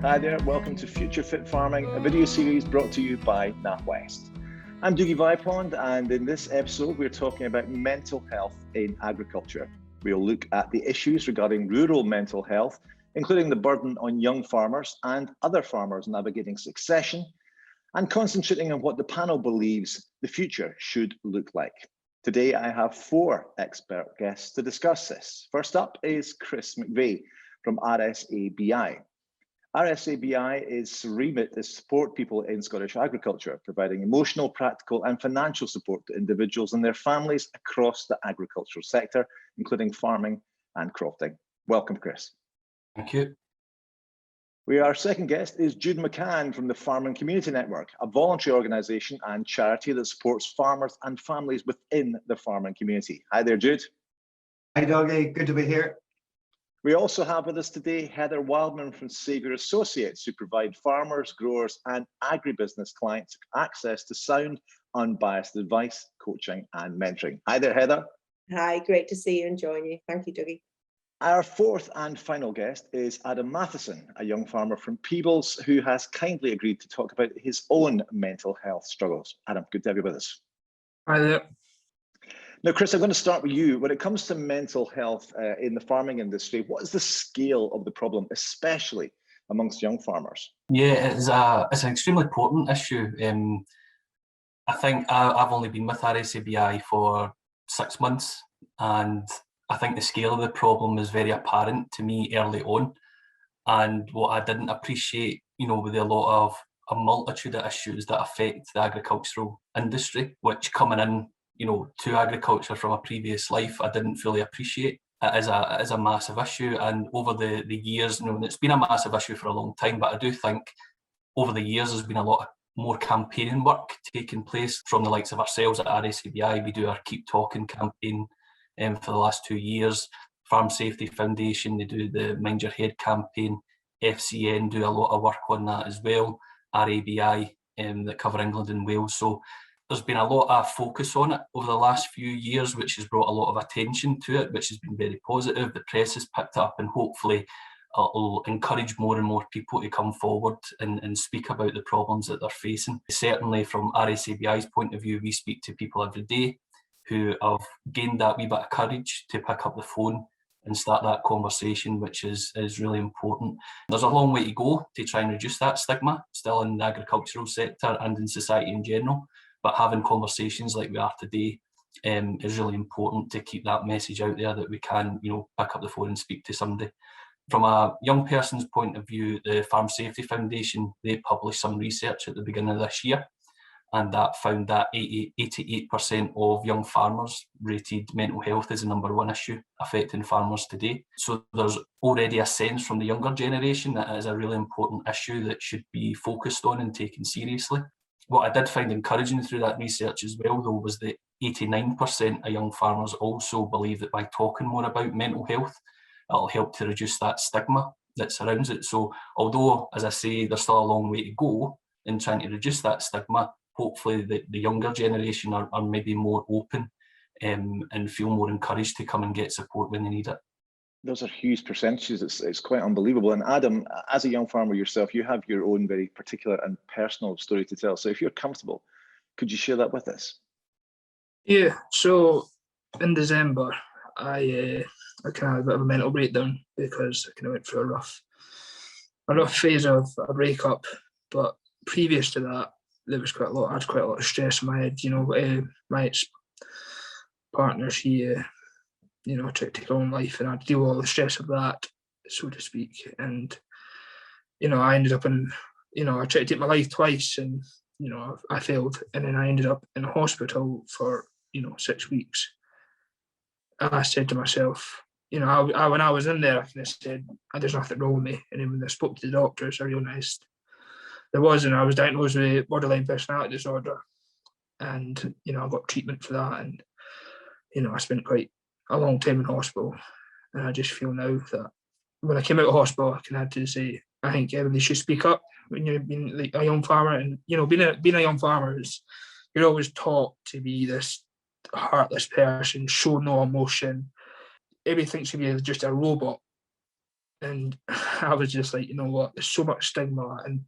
Hi there, welcome to Future Fit Farming, a video series brought to you by NatWest. I'm Dougie Vipond, and in this episode we're talking about mental health in agriculture. We'll look at the issues regarding rural mental health, including the burden on young farmers and other farmers navigating succession, and concentrating on what the panel believes the future should look like. Today I have 4 expert guests to discuss this. First up is Chris McVey from RSABI. RSABI's remit is to support people in Scottish agriculture, providing emotional, practical and financial support to individuals and their families across the agricultural sector, including farming and crofting. Welcome, Chris. Thank you. Our second guest is Jude McCann from the Farming Community Network, a voluntary organisation and charity that supports farmers and families within the farming community. Hi there, Jude. Hi, Dougie. Good to be here. We also have with us today Heather Wildman from Saviour Associates, who provide farmers, growers and agribusiness clients access to sound, unbiased advice, coaching and mentoring. Hi there, Heather. Hi, great to see you and join you. Thank you, Dougie. Our fourth and final guest is Adam Mathison, a young farmer from Peebles, who has kindly agreed to talk about his own mental health struggles. Adam, good to have you with us. Hi there. Now, Chris, I'm going to start with you. When it comes to mental health in the farming industry, what is the scale of the problem, especially amongst young farmers? Yeah, it's an extremely important issue. I think I've only been with RSABI for 6 months, and I think the scale of the problem is very apparent to me early on. And what I didn't appreciate, with a multitude of issues that affect the agricultural industry, which coming in, to agriculture from a previous life, I didn't fully appreciate it as a massive issue. And over the years, and it's been a massive issue for a long time, but I do think over the years there's been a lot more campaigning work taking place from the likes of ourselves at RSABI. We do our Keep Talking campaign for the last 2 years. Farm Safety Foundation, they do the Mind Your Head campaign. FCN do a lot of work on that as well. RABI that cover England and Wales. So there's been a lot of focus on it over the last few years, which has brought a lot of attention to it, which has been very positive. The press has picked up, and hopefully it'll encourage more and more people to come forward and speak about the problems that they're facing. Certainly from RSABI's point of view, we speak to people every day who have gained that wee bit of courage to pick up the phone and start that conversation, which is really important. There's a long way to go to try and reduce that stigma, still in the agricultural sector and in society in general. But having conversations like we are today is really important to keep that message out there that we can, pick up the phone and speak to somebody. From a young person's point of view, the Farm Safety Foundation, they published some research at the beginning of this year, and that found that 88% of young farmers rated mental health as the #1 issue affecting farmers today. So there's already a sense from the younger generation that it is a really important issue that should be focused on and taken seriously. What I did find encouraging through that research as well, though, was that 89% of young farmers also believe that by talking more about mental health, it'll help to reduce that stigma that surrounds it. So although, as I say, there's still a long way to go in trying to reduce that stigma, hopefully the younger generation are maybe more open and feel more encouraged to come and get support when they need it. Those are huge percentages. It's quite unbelievable. And Adam, as a young farmer yourself, you have your own very particular and personal story to tell. So if you're comfortable, could you share that with us? Yeah, so in December, I kind of had a bit of a mental breakdown because I kind of went through a rough phase of a breakup. But previous to that, there was I had quite a lot of stress in my head. My ex-partner, she tried to take her own life, and I had to deal with all the stress of that, so to speak. And I ended up I tried to take my life twice, and I failed, and then I ended up in a hospital for 6 weeks. And I said to myself, when I was in there, I kind of said, there's nothing wrong with me. And then when I spoke to the doctors, I realised there was, and I was diagnosed with borderline personality disorder. And, I got treatment for that. And, I spent quite a long time in hospital. And I just feel now that when I came out of hospital, I had to say, I think everybody should speak up when you're being like a young farmer. And, being a young farmer is, you're always taught to be this heartless person, show no emotion. Everything should be just a robot. And I was just like, you know what, there's so much stigma. And,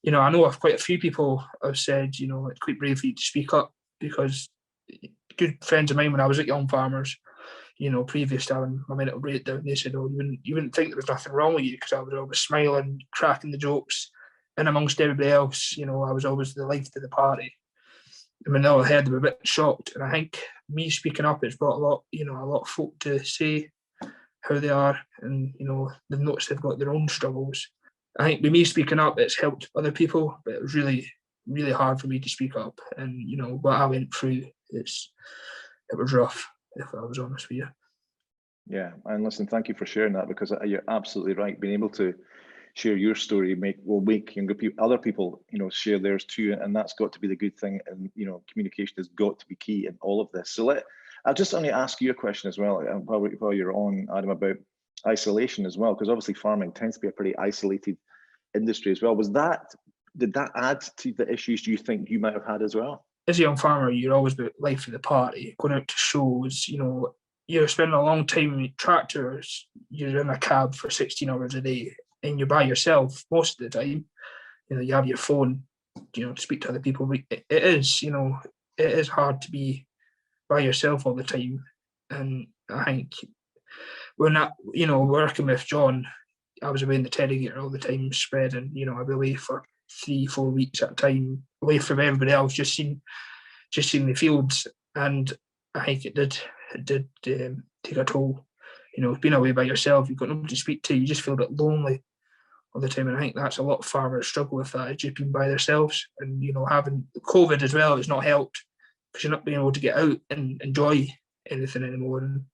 you know, I know quite a few people have said, you know, it's quite brave for you to speak up, because good friends of mine when I was at Young Farmers, you know, previous to having my mental breakdown, they said, oh, you wouldn't think there was nothing wrong with you, because I was always smiling, cracking the jokes, and amongst everybody else, you know, I was always the life of the party. And when they all heard, they were a bit shocked. And I think me speaking up, it's brought a lot of folk to say how they are, and, you know, they've noticed they've got their own struggles. I think with me speaking up, it's helped other people, but it was really, really hard for me to speak up. And, you know, what I went through, it was rough, if I was honest with you. Yeah, and listen, thank you for sharing that, because you're absolutely right. Being able to share your story will make younger people, other people, you know, share theirs too, and that's got to be the good thing. And, you know, communication has got to be key in all of this. So I'll just only ask you a question as well, while you're on, Adam, about isolation as well, because obviously farming tends to be a pretty isolated industry as well. Did that add to the issues you think you might have had as well? As a young farmer, you're always the life of the party, going out to shows, you know, you're spending a long time with tractors, you're in a cab for 16 hours a day, and you're by yourself most of the time. You know, you have your phone, you know, to speak to other people. But it is hard to be by yourself all the time. And I think when that, you know, working with John, I was away in the Terrygator all the time, spreading, you know, I'd be away for 3-4 weeks at a time, away from everybody else, just seeing the fields. And I think it did take a toll. You know, being away by yourself, you've got nobody to speak to, you just feel a bit lonely all the time. And I think that's a lot of farmers struggle with that, just being by themselves. And, you know, having COVID as well has not helped, because you're not being able to get out and enjoy anything anymore. And,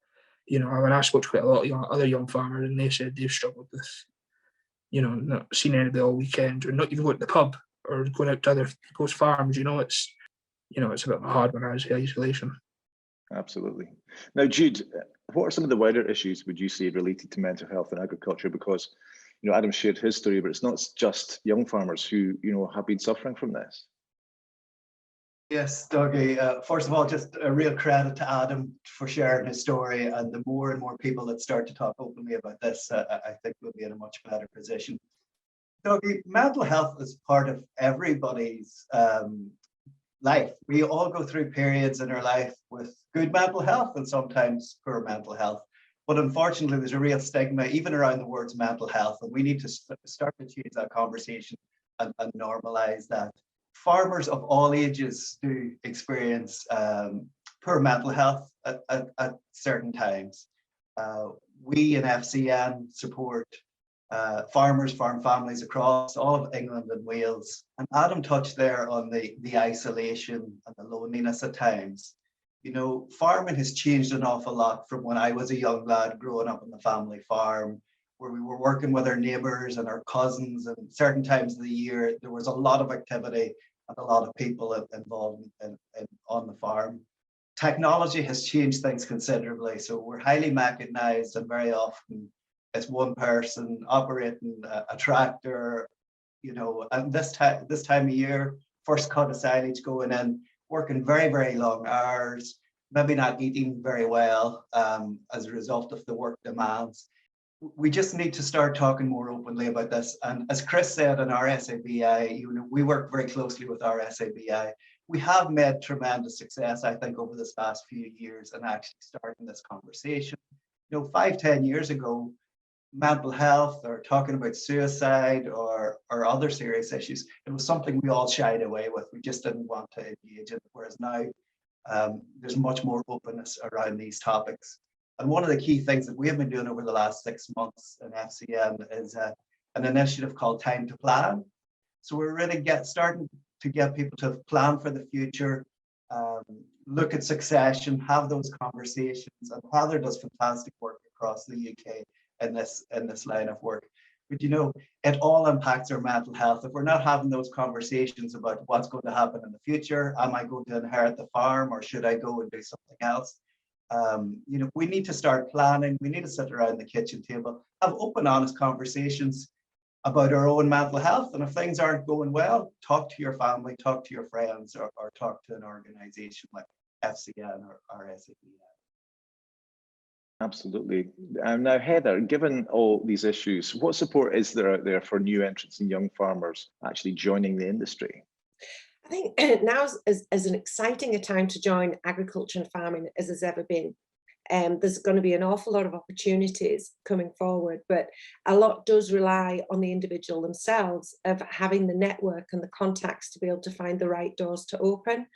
you know, when I spoke to quite a lot of other young farmers, and they said they've struggled with, you know, not seeing anybody all weekend, or not even going to the pub or going out to other people's farms. You know, it's a bit of a hard one as isolation. Absolutely. Now, Jude, what are some of the wider issues would you say related to mental health in agriculture? Because, you know, Adam shared his story, but it's not just young farmers who, you know, have been suffering from this. Yes, Dougie. First of all, just a real credit to Adam for sharing his story. And the more and more people that start to talk openly about this, I think we'll be in a much better position. Dougie, mental health is part of everybody's life. We all go through periods in our life with good mental health and sometimes poor mental health. But unfortunately, there's a real stigma even around the words mental health, and we need to start to change that conversation and normalize that. Farmers of all ages do experience poor mental health at certain times. We in FCN support farmers, farm families across all of England and Wales. And Adam touched there on the isolation and the loneliness at times. You know, farming has changed an awful lot from when I was a young lad growing up on the family farm, where we were working with our neighbours and our cousins, and certain times of the year there was a lot of activity and a lot of people involved on the farm. Technology has changed things considerably, so we're highly mechanised, and very often it's one person operating a tractor, you know, and this time of year, first cut of silage going in, working very, very long hours, maybe not eating very well as a result of the work demands. We just need to start talking more openly about this. And as Chris said in RSABI, you know, we work very closely with RSABI. We have made tremendous success, I think, over this past few years in actually starting this conversation. You know, 5-10 years ago, mental health or talking about suicide or other serious issues, it was something we all shied away with. We just didn't want to engage in it. Whereas now there's much more openness around these topics. And one of the key things that we have been doing over the last 6 months in FCN is an initiative called Time to Plan. So we're really starting to get people to plan for the future, look at succession, have those conversations. And Heather does fantastic work across the UK in this line of work. But you know, it all impacts our mental health. If we're not having those conversations about what's going to happen in the future, am I going to inherit the farm or should I go and do something else? You know, we need to start planning. We need to sit around the kitchen table, have open, honest conversations about our own mental health. And if things aren't going well, talk to your family, talk to your friends, or talk to an organization like FCN or RSABI. Absolutely. Now, Heather, given all these issues, what support is there out there for new entrants and young farmers actually joining the industry? I think now is as an exciting a time to join agriculture and farming as there's ever been. There's going to be an awful lot of opportunities coming forward, but a lot does rely on the individual themselves of having the network and the contacts to be able to find the right doors to open.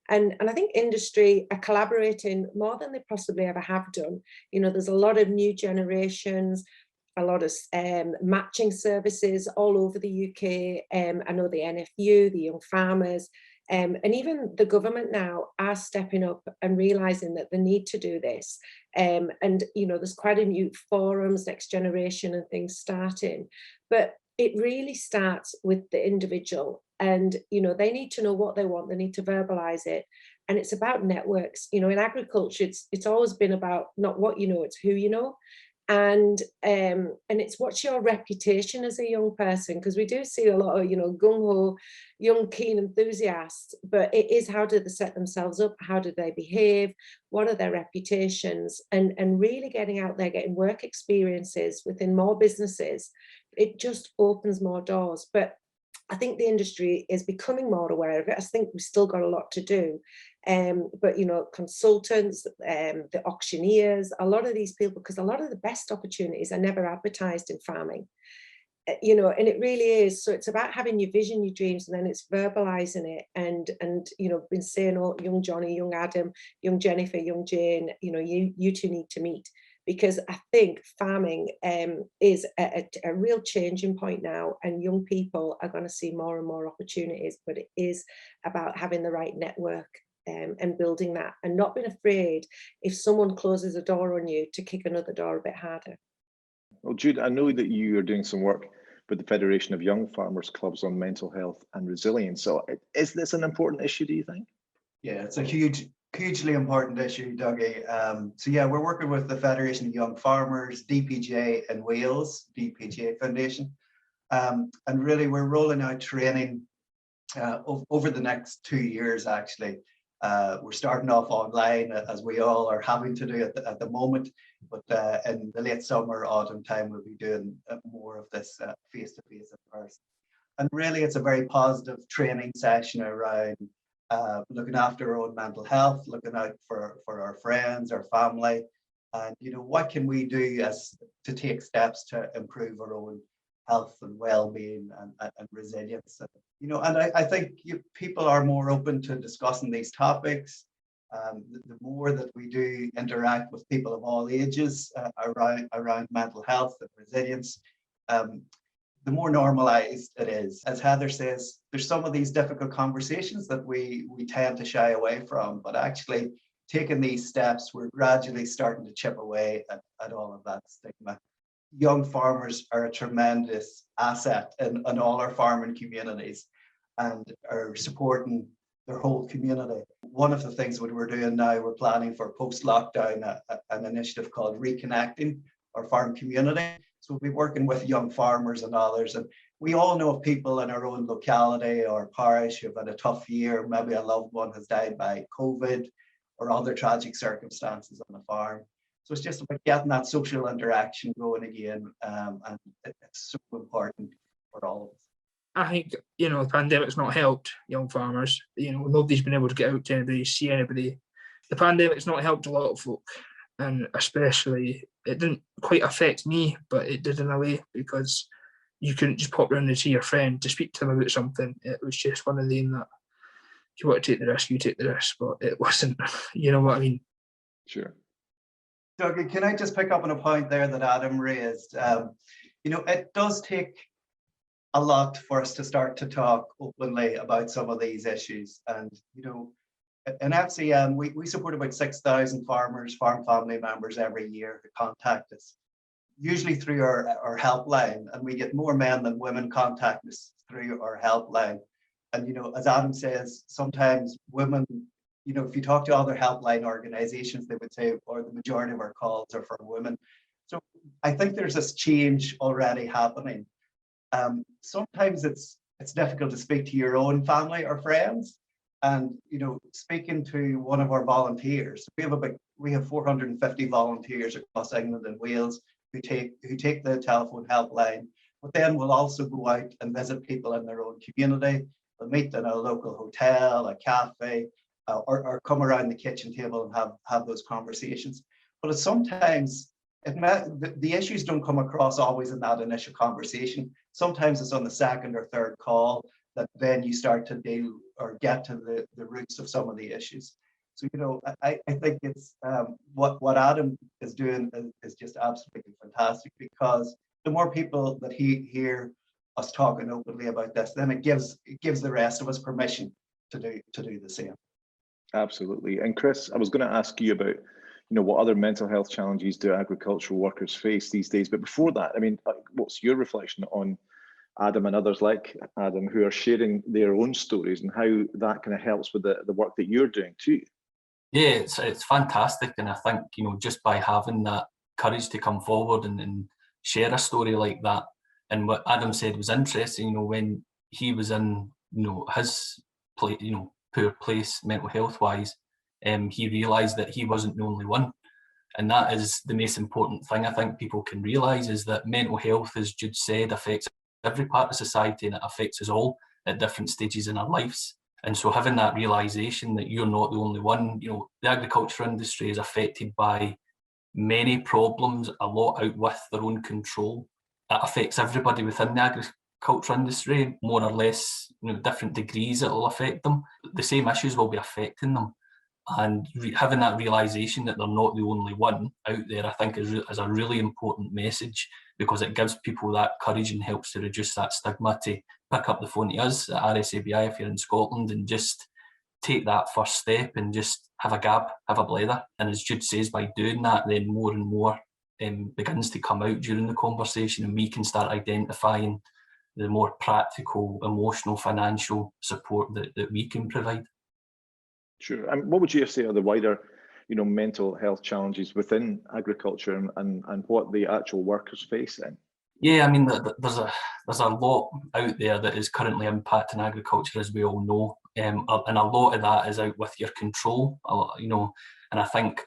And I think industry are collaborating more than they possibly ever have done. You know, there's a lot of new generations, a lot of matching services all over the UK. I know the NFU, the young farmers, and even the government now are stepping up and realising that they need to do this. And, you know, there's quite a new forums, next generation and things starting. But it really starts with the individual. And, you know, they need to know what they want. They need to verbalise it. And it's about networks. You know, in agriculture, it's always been about not what you know, it's who you know. And it's what's your reputation as a young person, because we do see a lot of, you know, gung-ho young keen enthusiasts, but it is how do they set themselves up, how do they behave, what are their reputations, and really getting out there, getting work experiences within more businesses. It just opens more doors. But I think the industry is becoming more aware of it. I think we've still got a lot to do. But, you know, consultants, the auctioneers, a lot of these people, because a lot of the best opportunities are never advertised in farming, you know, and it really is. So it's about having your vision, your dreams, and then it's verbalizing it. And you know, been saying, oh, young Johnny, young Adam, young Jennifer, young Jane, you know, you two need to meet. Because I think farming is a real changing point now, and young people are going to see more and more opportunities, but it is about having the right network and building that, and not being afraid if someone closes a door on you to kick another door a bit harder. Well, Jude, I know that you are doing some work with the Federation of Young Farmers Clubs on mental health and resilience. So is this an important issue, do you think? Yeah, it's a hugely important issue, Dougie. So yeah, we're working with the Federation of Young Farmers, DPJ in Wales, DPJ Foundation. And really we're rolling out training over the next 2 years, actually. We're starting off online, as we all are having to do at the moment, but in the late summer, autumn time, we'll be doing more of this face-to-face in person. And really, it's a very positive training session around looking after our own mental health, looking out for our friends, our family, and, you know, what can we do to take steps to improve our own health and well-being and resilience. You know, and I think people are more open to discussing these topics. The more that we do interact with people of all ages around mental health and resilience, the more normalized it is. As Heather says, there's some of these difficult conversations that we tend to shy away from, but actually taking these steps, we're gradually starting to chip away at all of that stigma. Young farmers are a tremendous asset in all our farming communities and are supporting their whole community. One of the things that we're doing now, we're planning for post-lockdown an initiative called Reconnecting Our Farm Community. So we'll be working with young farmers and others. And we all know of people in our own locality or parish who've had a tough year. Maybe a loved one has died by COVID or other tragic circumstances on the farm. So it's just about getting that social interaction going again, and it's so important for all of us. I think, you know, the pandemic's not helped young farmers. You know, nobody's been able to get out to anybody, see anybody. The pandemic's not helped a lot of folk, and especially, it didn't quite affect me, but it did in a way, because you couldn't just pop round and see your friend to speak to them about something. It was just one of them that, if you want to take the risk, you take the risk, but it wasn't, you know what I mean? Sure. Dougie, can I just pick up on a point there that Adam raised? You know, it does take a lot for us to start to talk openly about some of these issues. And, you know, in FCM, we support about 6,000 farmers, farm family members every year who contact us, usually through our helpline. And we get more men than women contact us through our helpline. And, you know, as Adam says, sometimes women, you know, if you talk to other helpline organizations, they would say, or the majority of our calls are from women. So I think there's this change already happening. Sometimes it's difficult to speak to your own family or friends. And, you know, speaking to one of our volunteers, we have about we have 450 volunteers across England and Wales who take the telephone helpline, but then will also go out and visit people in their own community. They'll meet in a local hotel, a cafe, or come around the kitchen table and have those conversations. But it's sometimes the issues don't come across always in that initial conversation. Sometimes it's on the second or third call that then you start to deal or get to the roots of some of the issues. So, you know, I think it's what Adam is doing is just absolutely fantastic, because the more people that hear us talking openly about this, then it gives the rest of us permission to do the same. Absolutely. And Chris, I was going to ask you about, you know, what other mental health challenges do agricultural workers face these days? But before that, I mean, what's your reflection on Adam and others like Adam who are sharing their own stories and how that kind of helps with the work that you're doing too? Yeah, it's fantastic. And I think, you know, just by having that courage to come forward and share a story like that, and what Adam said was interesting, you know, when he was in, you know, his place, you know, poor place mental health wise, he realised that he wasn't the only one. And that is the most important thing I think people can realise, is that mental health, as Jude said, affects every part of society, and it affects us all at different stages in our lives. And so having that realisation that you're not the only one, you know, the agriculture industry is affected by many problems, a lot out with their own control. It affects everybody within the agriculture industry, more or less, you know, different degrees it will affect them. The same issues will be affecting them. And having that realisation that they're not the only one out there, I think is a really important message, because it gives people that courage and helps to reduce that stigma to pick up the phone to us at RSABI if you're in Scotland and just take that first step and just have a gab, have a blether. And as Jude says, by doing that, then more and more begins to come out during the conversation, and we can start identifying the more practical, emotional, financial support that we can provide. Sure. And what would you say are the wider, you know, mental health challenges within agriculture and what the actual workers face then? Yeah, I mean, there's a lot out there that is currently impacting agriculture, as we all know, and a lot of that is out with your control, you know. And I think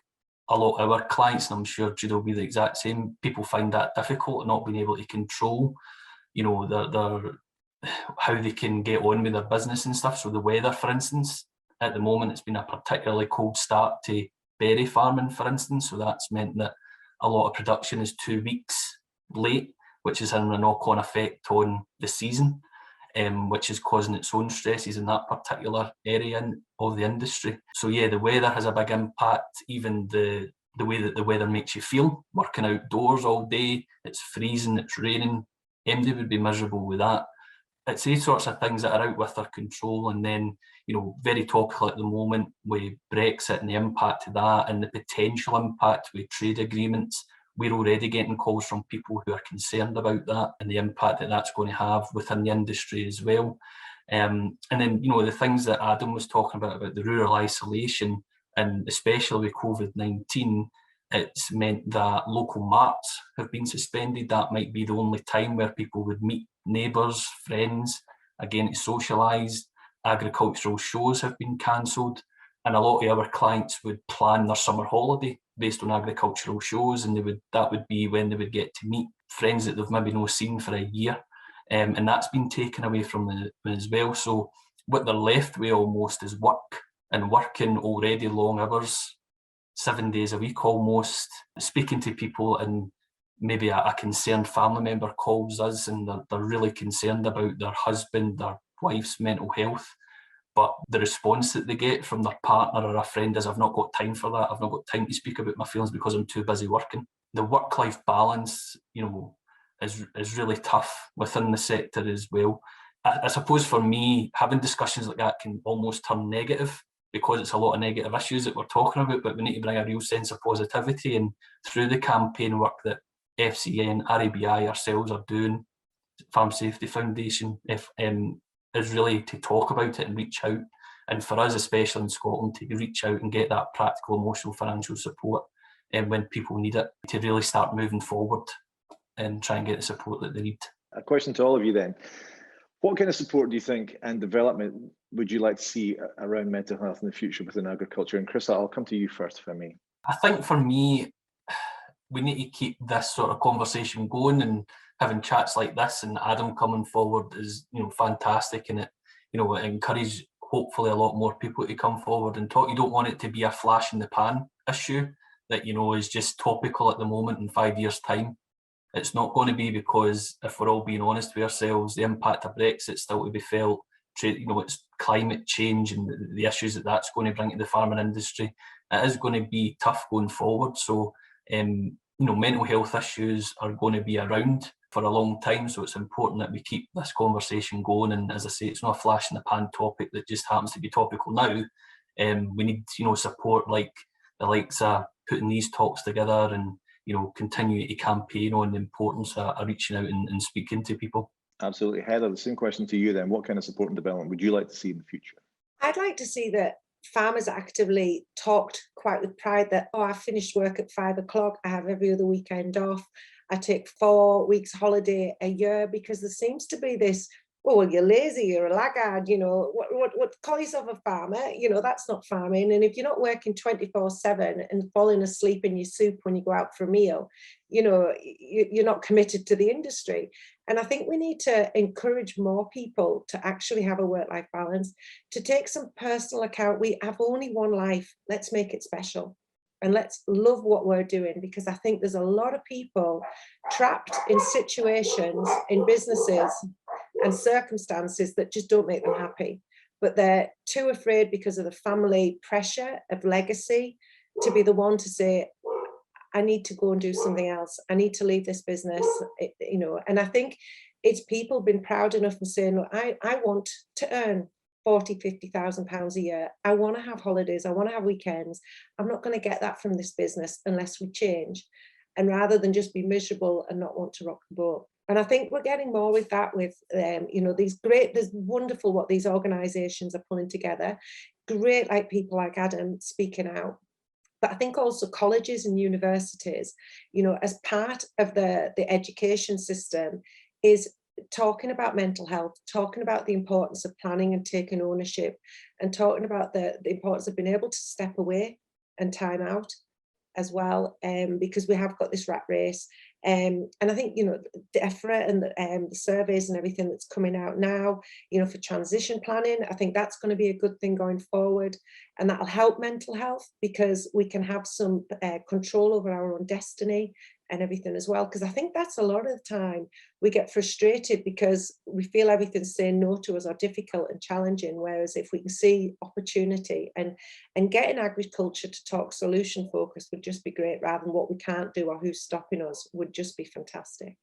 a lot of our clients, and I'm sure Jude will be the exact same, people find that difficult, not being able to control, you know, their how they can get on with their business and stuff. So the weather, for instance, at the moment, it's been a particularly cold start to berry farming, for instance. So that's meant that a lot of production is 2 weeks late, which is having a knock-on effect on the season, which is causing its own stresses in that particular area of the industry. So yeah, the weather has a big impact, even the way that the weather makes you feel, working outdoors all day, it's freezing, it's raining, MD would be miserable with that. It's these sorts of things that are out with their control. And then, you know, very topical at the moment with Brexit and the impact of that and the potential impact with trade agreements. We're already getting calls from people who are concerned about that and the impact that that's going to have within the industry as well. And then, you know, the things that Adam was talking about the rural isolation, and especially with COVID-19, it's meant that local marts have been suspended. That might be the only time where people would meet neighbours, friends, again to socialise. Agricultural shows have been cancelled, and a lot of our clients would plan their summer holiday based on agricultural shows, and that would be when they would get to meet friends that they've maybe not seen for a year, and that's been taken away from them as well. So what they're left with almost is work, and working already long hours, 7 days a week almost, speaking to people, and maybe a concerned family member calls us and they're really concerned about their husband, their wife's mental health. But the response that they get from their partner or a friend is, I've not got time for that. I've not got time to speak about my feelings because I'm too busy working. The work-life balance, you know, is really tough within the sector as well. I suppose for me, having discussions like that can almost turn negative because it's a lot of negative issues that we're talking about, but we need to bring a real sense of positivity. And through the campaign work that FCN, RABI, ourselves are doing, Farm Safety Foundation, is really to talk about it and reach out. And for us, especially in Scotland, to reach out and get that practical, emotional, financial support when people need it, to really start moving forward and try and get the support that they need. A question to all of you then. What kind of support do you think and development would you like to see around mental health in the future within agriculture? And Chris, I'll come to you first, if I may. I think for me, we need to keep this sort of conversation going, and having chats like this and Adam coming forward is, fantastic, and it encourages hopefully a lot more people to come forward and talk. You don't want it to be a flash in the pan issue that is just topical at the moment. In 5 years' time, it's not going to be, because if we're all being honest with ourselves, the impact of Brexit's still to be felt. It's climate change and the issues that that's going to bring to the farming industry. It is going to be tough going forward. So, mental health issues are going to be around for a long time. So it's important that we keep this conversation going. And as I say, it's not a flash in the pan topic that just happens to be topical now. We need, support like the likes of putting these talks together and, continue to campaign on the importance of reaching out and speaking to people. Absolutely. Heather, the same question to you then. What kind of support and development would you like to see in the future? I'd like to see that farmers actively talked quite with pride that, I finished work at 5 o'clock, I have every other weekend off, I take 4 weeks holiday a year, because there seems to be this, well, you're lazy, you're a laggard, what call yourself a farmer, that's not farming. And if you're not working 24/7 and falling asleep in your soup when you go out for a meal, you're not committed to the industry. And I think we need to encourage more people to actually have a work-life balance, to take some personal account. We have only one life. Let's make it special. And let's love what we're doing, because I think there's a lot of people trapped in situations, in businesses and circumstances that just don't make them happy. But they're too afraid, because of the family pressure of legacy, to be the one to say, I need to go and do something else. I need to leave this business, and I think it's people being proud enough and saying, look, I want to earn 40,000, 50,000 pounds a year. I want to have holidays. I want to have weekends. I'm not going to get that from this business unless we change. And rather than just be miserable and not want to rock the boat. And I think we're getting more with that, with, there's wonderful what these organisations are pulling together. Great, like people like Adam speaking out. But I think also colleges and universities, as part of the education system, is talking about mental health, talking about the importance of planning and taking ownership, and talking about the importance of being able to step away and time out as well, because we have got this rat race. And I think, the effort and the surveys and everything that's coming out now, for transition planning, I think that's going to be a good thing going forward. And that'll help mental health, because we can have some control over our own destiny and everything as well. Because I think that's a lot of the time we get frustrated because we feel everything's saying no to us or difficult and challenging. Whereas if we can see opportunity and getting agriculture to talk solution focus would just be great, rather than what we can't do or who's stopping us would just be fantastic.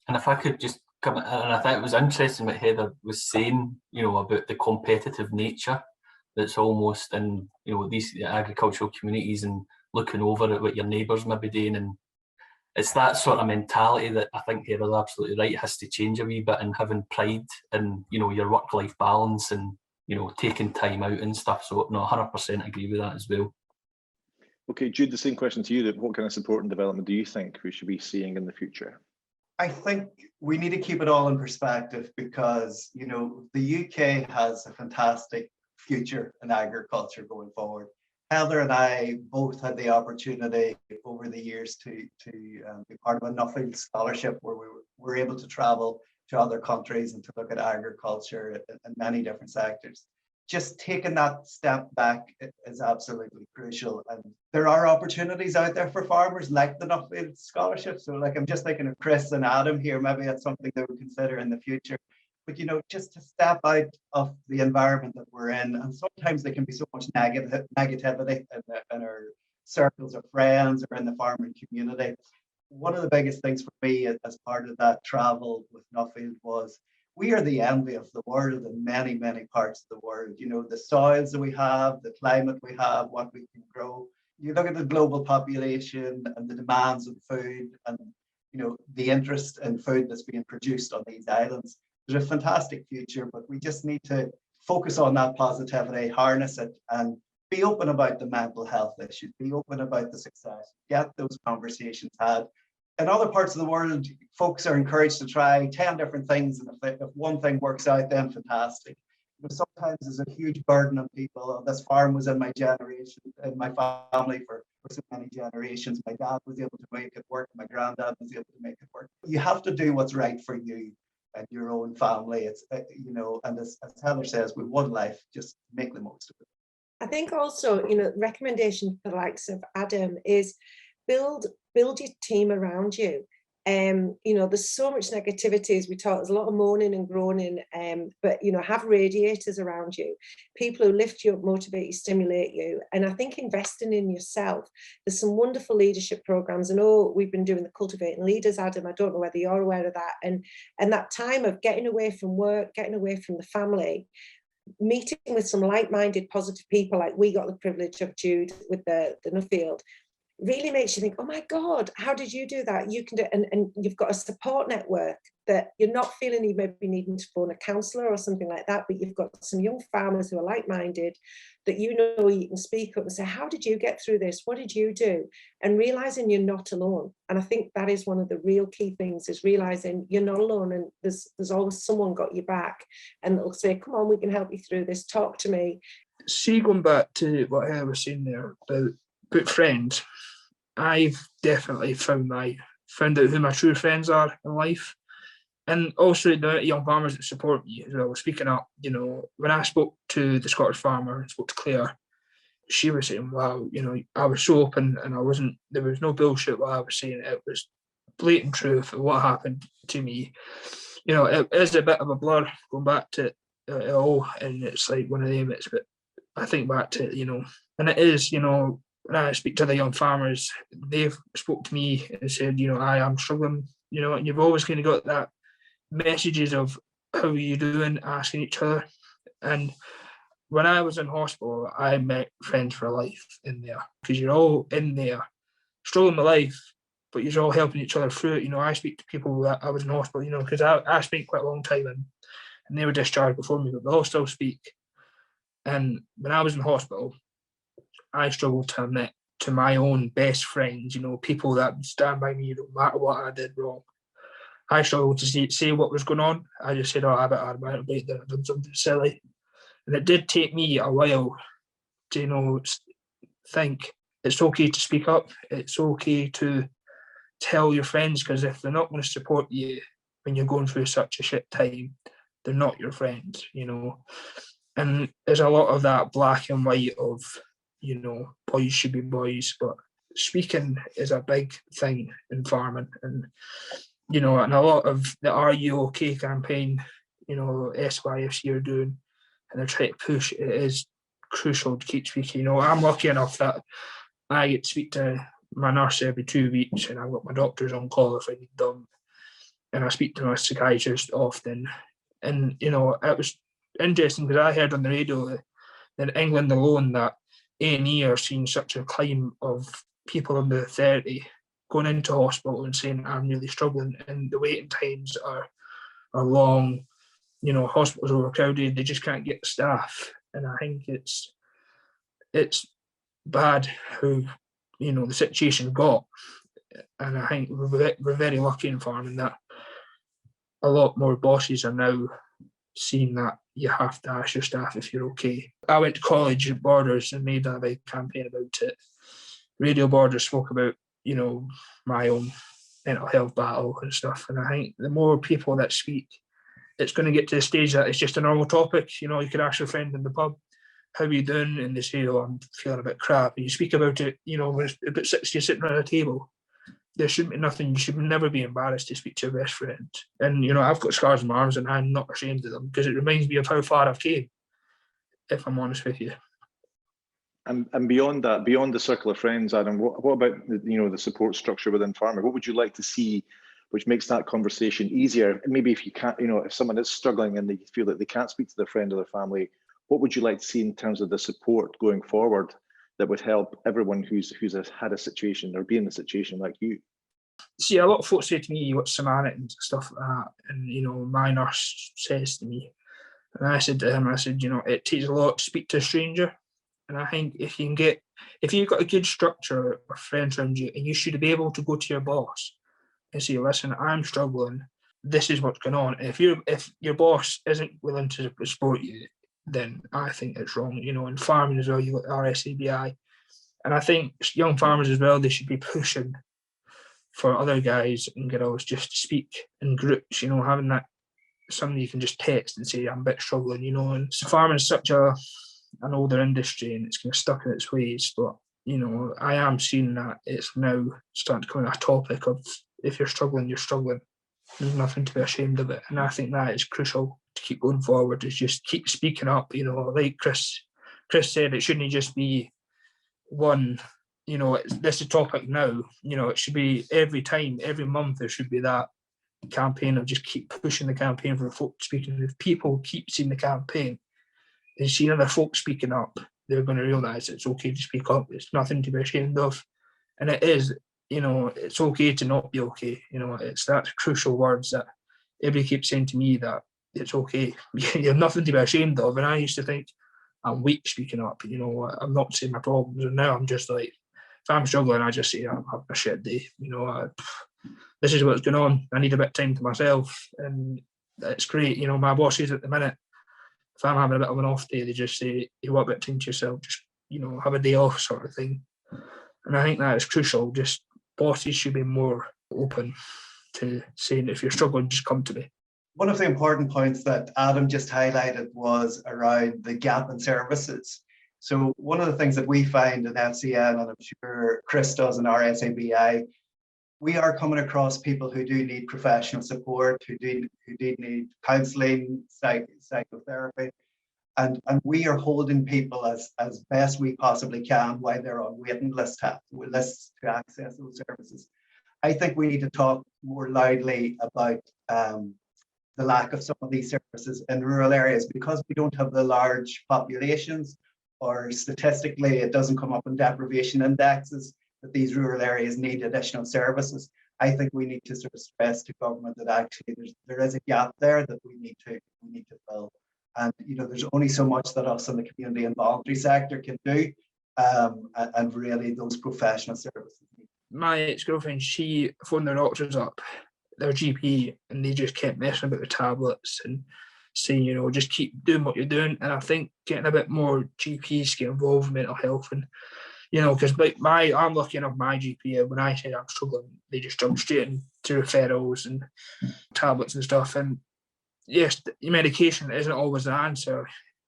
And if I could just come, and I think it was interesting what Heather was saying, about the competitive nature that's almost in, these agricultural communities, and looking over at what your neighbours may be doing. And it's that sort of mentality that I think Heather's absolutely right, has to change a wee bit, and having pride in, your work-life balance and, taking time out and stuff. So no, 100% agree with that as well. Okay, Jude, the same question to you. That what kind of support and development do you think we should be seeing in the future? I think we need to keep it all in perspective, because, the UK has a fantastic future in agriculture going forward. Heather and I both had the opportunity over the years to be part of a Nuffield scholarship, where we were able to travel to other countries and to look at agriculture in many different sectors. Just taking that step back is absolutely crucial. And there are opportunities out there for farmers like the Nuffield scholarship. So I'm just thinking of Chris and Adam here, maybe that's something they would consider in the future. But, just to step out of the environment that we're in, and sometimes there can be so much negativity in our circles of friends or in the farming community. One of the biggest things for me as part of that travel with Nuffield was, we are the envy of the world in many, many parts of the world. The soils that we have, the climate we have, what we can grow. You look at the global population and the demands of food, and, the interest in food that's being produced on these islands. There's a fantastic future, but we just need to focus on that positivity, harness it, and be open about the mental health issues, be open about the success, get those conversations had. In other parts of the world, folks are encouraged to try 10 different things, and if one thing works out, then fantastic. But sometimes there's a huge burden on people. This farm was in my generation, in my family for for so many generations. My dad was able to make it work. My granddad was able to make it work. You have to do what's right for you and your own family. It's, and as Heather says, with one life, just make the most of it. I think also, recommendation for the likes of Adam is build your team around you. There's so much negativity, as we talk, there's a lot of moaning and groaning, but have radiators around you, people who lift you up, motivate you, stimulate you. And I think investing in yourself, there's some wonderful leadership programs. I know we've been doing the Cultivating Leaders, Adam, I don't know whether you're aware of that, and that time of getting away from work, getting away from the family, meeting with some like-minded positive people, like we got the privilege of Jude with the Nuffield, really makes you think, oh my God, how did you do that? You can do, and you've got a support network that you're not feeling you maybe needing to phone a counsellor or something like that, but you've got some young farmers who are like-minded that you can speak up and say, how did you get through this? What did you do? And realising you're not alone. And I think that is one of the real key things, is realising you're not alone, and there's always someone got your back and they'll say, come on, we can help you through this, talk to me. See, going back to what I was saying there about friends, I've definitely found out who my true friends are in life. And also the young farmers that support me as well. Speaking up, when I spoke to the Scottish farmer and spoke to Claire, she was saying, wow, I was so open and there was no bullshit what I was saying. It was blatant truth of what happened to me. It is a bit of a blur going back to it all, and it's like one of them, but I think back to it, and it is, when I speak to the young farmers, they've spoke to me and said, I am struggling, and you've always kind of got that messages of how are you doing, asking each other. And when I was in hospital, I met friends for life in there, because you're all in there struggling with life, but you're all helping each other through it. I speak to people that I was in hospital, because I spent quite a long time and they were discharged before me, but they all still speak. And when I was in hospital, I struggled to admit to my own best friends, people that would stand by me no matter what I did wrong. I struggled to say what was going on. I just said, I better admit that I've done something silly. And it did take me a while to, think it's okay to speak up. It's okay to tell your friends, because if they're not going to support you when you're going through such a shit time, they're not your friends, And there's a lot of that black and white of, boys should be boys, but speaking is a big thing in farming. And, and a lot of the Are You OK campaign, SYFC are doing, and they're trying to push, it is crucial to keep speaking. I'm lucky enough that I get to speak to my nurse every 2 weeks, and I've got my doctors on call if I need them, and I speak to my psychiatrist often. And, it was interesting because I heard on the radio that in England alone that A&E are seeing such a climb of people under 30 going into hospital and saying, I'm really struggling, and the waiting times are long, hospitals are overcrowded, they just can't get staff. And I think it's bad how, the situation got. And I think we're very lucky in farming that a lot more bosses are now seeing that you have to ask your staff if you're okay. I went to college at Borders and made a big campaign about it. Radio Borders spoke about, my own mental health battle and stuff. And I think the more people that speak, it's going to get to the stage that it's just a normal topic. You could ask your friend in the pub, how are you doing? And they say, I'm feeling a bit crap. And you speak about it, when it's about 6 of you sitting around a table. There shouldn't be nothing. You should never be embarrassed to speak to your best friend. And, I've got scars on my arms and I'm not ashamed of them, because it reminds me of how far I've came, if I'm honest with you. And beyond that, beyond the circle of friends, Adam, what about the support structure within farming? What would you like to see which makes that conversation easier? Maybe if you can't, if someone is struggling and they feel that they can't speak to their friend or their family, what would you like to see in terms of the support going forward that would help everyone who's had a situation or be in a situation like you? See, a lot of folks say to me, what's Samaritans and stuff like that. And, my nurse says to me, and I said to him, it takes a lot to speak to a stranger. And I think if you've got a good structure of friends around you, and you should be able to go to your boss and say, listen, I'm struggling, this is what's going on. If your boss isn't willing to support you, then I think it's wrong. In farming as well, you've got RSABI, And I think young farmers as well, they should be pushing for other guys and girls just to speak in groups, you know, having that something you can just text and say, I'm a bit struggling, you know. And farming is such an older industry and it's kind of stuck in its ways. But, you know, I am seeing that it's now starting to become a topic of if you're struggling, you're struggling. There's nothing to be ashamed of it. And I think that is crucial to keep going forward, is just keep speaking up, you know, like Chris said, it shouldn't just be one, you know, this is a topic now, you know, it should be every time, every month there should be that campaign of just keep pushing the campaign for folk speaking. If people keep seeing the campaign and see other folk speaking up, they're going to realise it's okay to speak up. It's nothing to be ashamed of. And it is, you know, it's okay to not be okay. You know, it's that crucial words that everybody keeps saying to me, that it's okay. You have nothing to be ashamed of. And I used to think I'm weak speaking up, you know, I'm not saying my problems. And now I'm just like, if I'm struggling, I just say I'm having a shit day. You know, this is what's going on. I need a bit of time to myself. And it's great. You know, my bosses at the minute, if I'm having a bit of an off day, they just say, you want a bit of time to yourself, just, you know, have a day off sort of thing. And I think that is crucial. Just bosses should be more open to saying, if you're struggling, just come to me. One of the important points that Adam just highlighted was around the gap in services. So one of the things that we find in FCN, and I'm sure Chris does in RSABI, we are coming across people who do need professional support, who do need counselling, psychotherapy, and we are holding people as best we possibly can while they're on waiting lists to access those services. I think we need to talk more loudly about the lack of some of these services in rural areas, because we don't have the large populations, or statistically it doesn't come up in deprivation indexes that these rural areas need additional services. I think we need to sort of stress to government that actually there is a gap there that we need to fill. And you know, there's only so much that us in the community and voluntary sector can do, and really those professional services. My ex-girlfriend, she phoned their doctors up, their GP, and they just kept messing about the tablets and saying, you know, just keep doing what you're doing. And I think getting a bit more GPs get involved in mental health, and you know, because like I'm lucky enough, my GP, when I say I'm struggling, they just jump straight into referrals and tablets and stuff. And yes, medication isn't always the answer,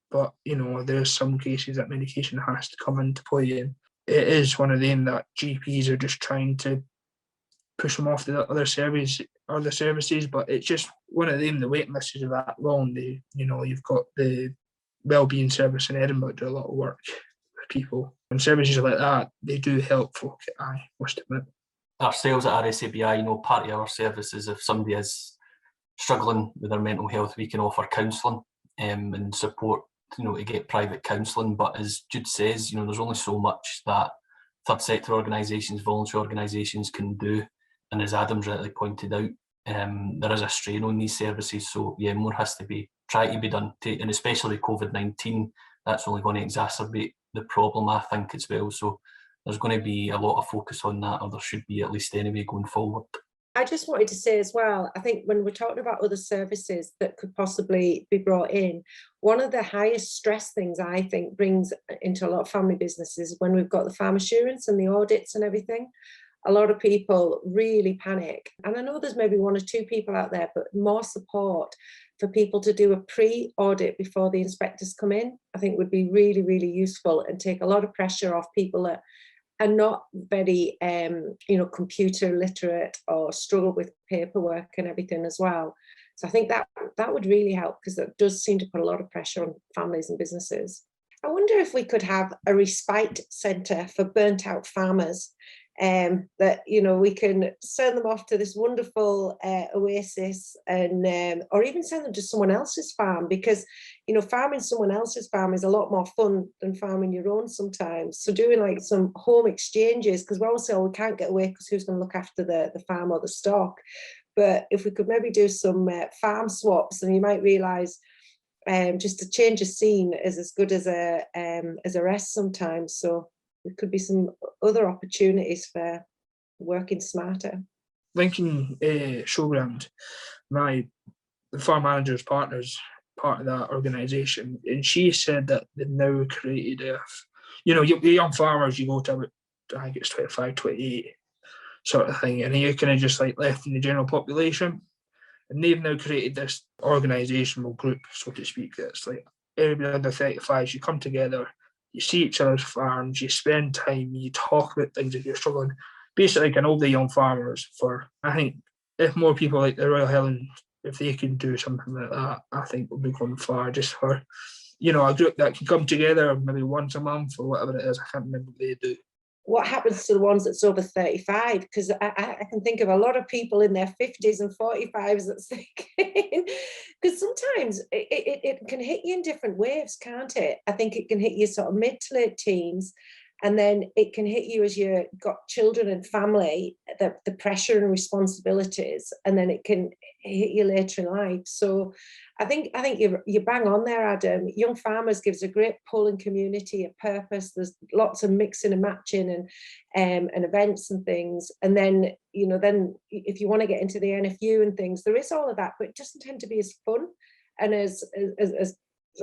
but you know, there's some cases that medication has to come into play, and it is one of them that GPs are just trying to push them off the other services, but it's just one of them. The waiting lists are that long. You know, you've got the wellbeing service in Edinburgh do a lot of work with people, and services like that, they do help folk. I must admit. Ourselves at RSABI, you know, part of our services, if somebody is struggling with their mental health, we can offer counselling and support, you know, to get private counselling. But as Jude says, you know, there's only so much that third sector organisations, voluntary organisations can do. And as Adam's rightly pointed out, there is a strain on these services. So yeah, more has to be tried to be done. And especially with COVID-19, that's only going to exacerbate the problem, I think, as well. So there's going to be a lot of focus on that, or there should be at least anyway going forward. I just wanted to say as well, I think when we're talking about other services that could possibly be brought in, one of the highest stress things I think brings into a lot of family businesses when we've got the farm assurance and the audits and everything. A lot of people really panic. And I know there's maybe one or two people out there, but more support for people to do a pre-audit before the inspectors come in, I think would be really, really useful and take a lot of pressure off people that are not very, you know, computer literate or struggle with paperwork and everything as well. So I think that would really help, because that does seem to put a lot of pressure on families and businesses. I wonder if we could have a respite centre for burnt out farmers, that, you know, we can send them off to this wonderful oasis, and or even send them to someone else's farm, because, you know, farming someone else's farm is a lot more fun than farming your own sometimes. So doing like some home exchanges, because we always say, oh, we can't get away because who's going to look after the farm or the stock. But if we could maybe do some farm swaps, and you might realise just a change of scene is as good as a rest sometimes. So there could be some other opportunities for working smarter. Lincoln Showground, the farm manager's partner's part of that organisation, and she said that they've now created you know, the young farmers, you go to about, I think it's 25, 28 sort of thing, and you're kind of just like left in the general population. And they've now created this organisational group, so to speak, that's like everybody under 35, you come together, you see each other's farms, you spend time, you talk about things if you're struggling. Basically, like all the young farmers for, I think, if more people like the Royal Helen, if they can do something like that, I think we'll be going far, just for, you know, a group that can come together maybe once a month or whatever it is. I can't remember what they do. What happens to the ones that's over 35? Because I can think of a lot of people in their 50s and 45s that's thinking, because sometimes it can hit you in different waves, can't it? I think it can hit you sort of mid to late teens, and then it can hit you as you've got children and family, the pressure and responsibilities, and then it can hit you later in life. So I think you bang on there, Adam. Young Farmers gives a great pull and community, a purpose. There's lots of mixing and matching and events and things. And then, you know, then if you want to get into the NFU and things, there is all of that, but it doesn't tend to be as fun and as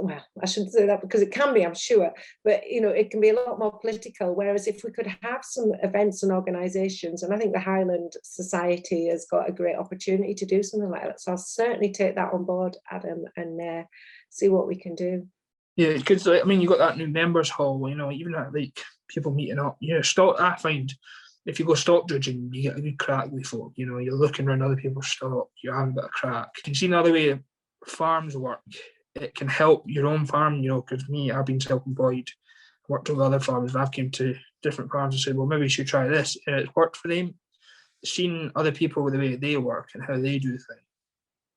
well, I shouldn't say that because it can be, I'm sure, but you know, it can be a lot more political. Whereas if we could have some events and organisations, and I think the Highland Society has got a great opportunity to do something like that. So I'll certainly take that on board, Adam, and see what we can do. Yeah, because I mean, you got that new members hall, you know, even that like people meeting up. You know, I find if you go stock judging, you get a good crack with folk. You know, you're looking around other people's stock, you're having a bit of crack. You can see another way farms work. It can help your own farm, you know, because me, I've been self-employed, worked with other farmers, and I've came to different farms and said, well, maybe you should try this. And it's worked for them. Seeing other people with the way they work and how they do things,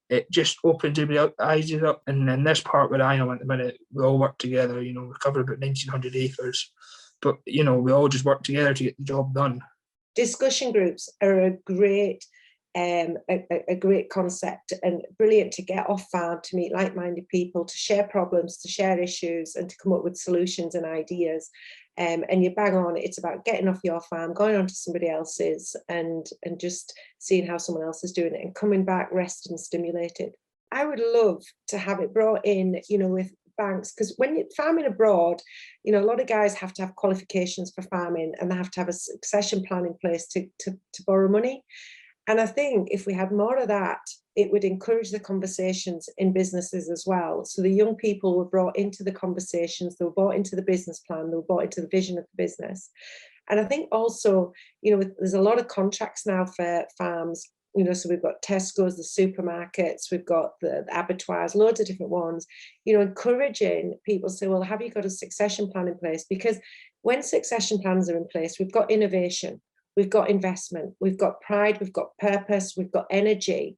it just opens everybody's eyes up. And in this part where I am at the minute, we all work together, you know, we cover about 1,900 acres. But, you know, we all just work together to get the job done. Discussion groups are a great concept and brilliant to get off farm, to meet like-minded people, to share problems, to share issues, and to come up with solutions and ideas. And you bang on, it's about getting off your farm, going on to somebody else's, and just seeing how someone else is doing it and coming back rested and stimulated. I would love to have it brought in, you know, with banks, because when you're farming abroad, you know, a lot of guys have to have qualifications for farming and they have to have a succession plan in place to borrow money. And I think if we had more of that, it would encourage the conversations in businesses as well. So the young people were brought into the conversations, they were brought into the business plan, they were brought into the vision of the business. And I think also, you know, there's a lot of contracts now for farms, you know, so we've got Tesco's, the supermarkets, we've got the abattoirs, loads of different ones, you know, encouraging people to say, well, have you got a succession plan in place? Because when succession plans are in place, we've got innovation. We've got investment, we've got pride, we've got purpose, we've got energy,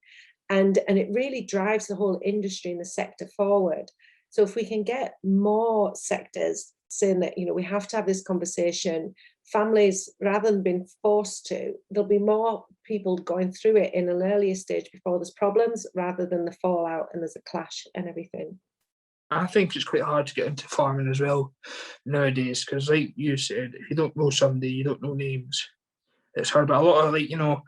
and it really drives the whole industry and the sector forward. So if we can get more sectors saying that, you know, we have to have this conversation, families, rather than being forced to, there'll be more people going through it in an earlier stage before there's problems, rather than the fallout and there's a clash and everything. I think it's quite hard to get into farming as well nowadays, because like you said, if you don't know somebody, you don't know names, it's hard. But a lot of, like, you know,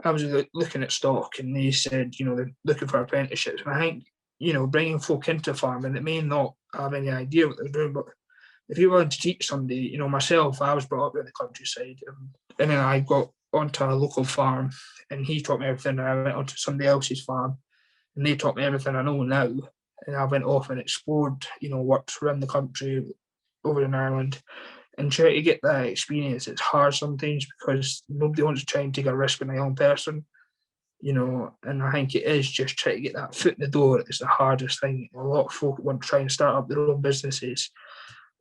I was looking at stock and they said, you know, they're looking for apprenticeships. And I think, you know, bringing folk into farming, they may not have any idea what they're doing, but if you're willing to teach somebody, you know, myself, I was brought up in the countryside, and then I got onto a local farm and he taught me everything, and I went onto somebody else's farm and they taught me everything I know now. And I went off and explored, you know, worked around the country, over in Ireland, and try to get that experience. It's hard sometimes because nobody wants to try and take a risk on a young person, you know, and I think it is just trying to get that foot in the door is the hardest thing. A lot of folk want to try and start up their own businesses.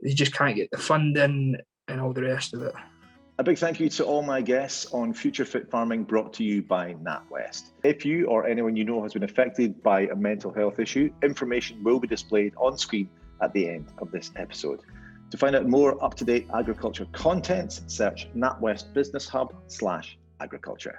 They just can't get the funding and all the rest of it. A big thank you to all my guests on Future Fit Farming, brought to you by NatWest. If you or anyone you know has been affected by a mental health issue, information will be displayed on screen at the end of this episode. To find out more up-to-date agriculture content, search NatWest Business Hub /agriculture.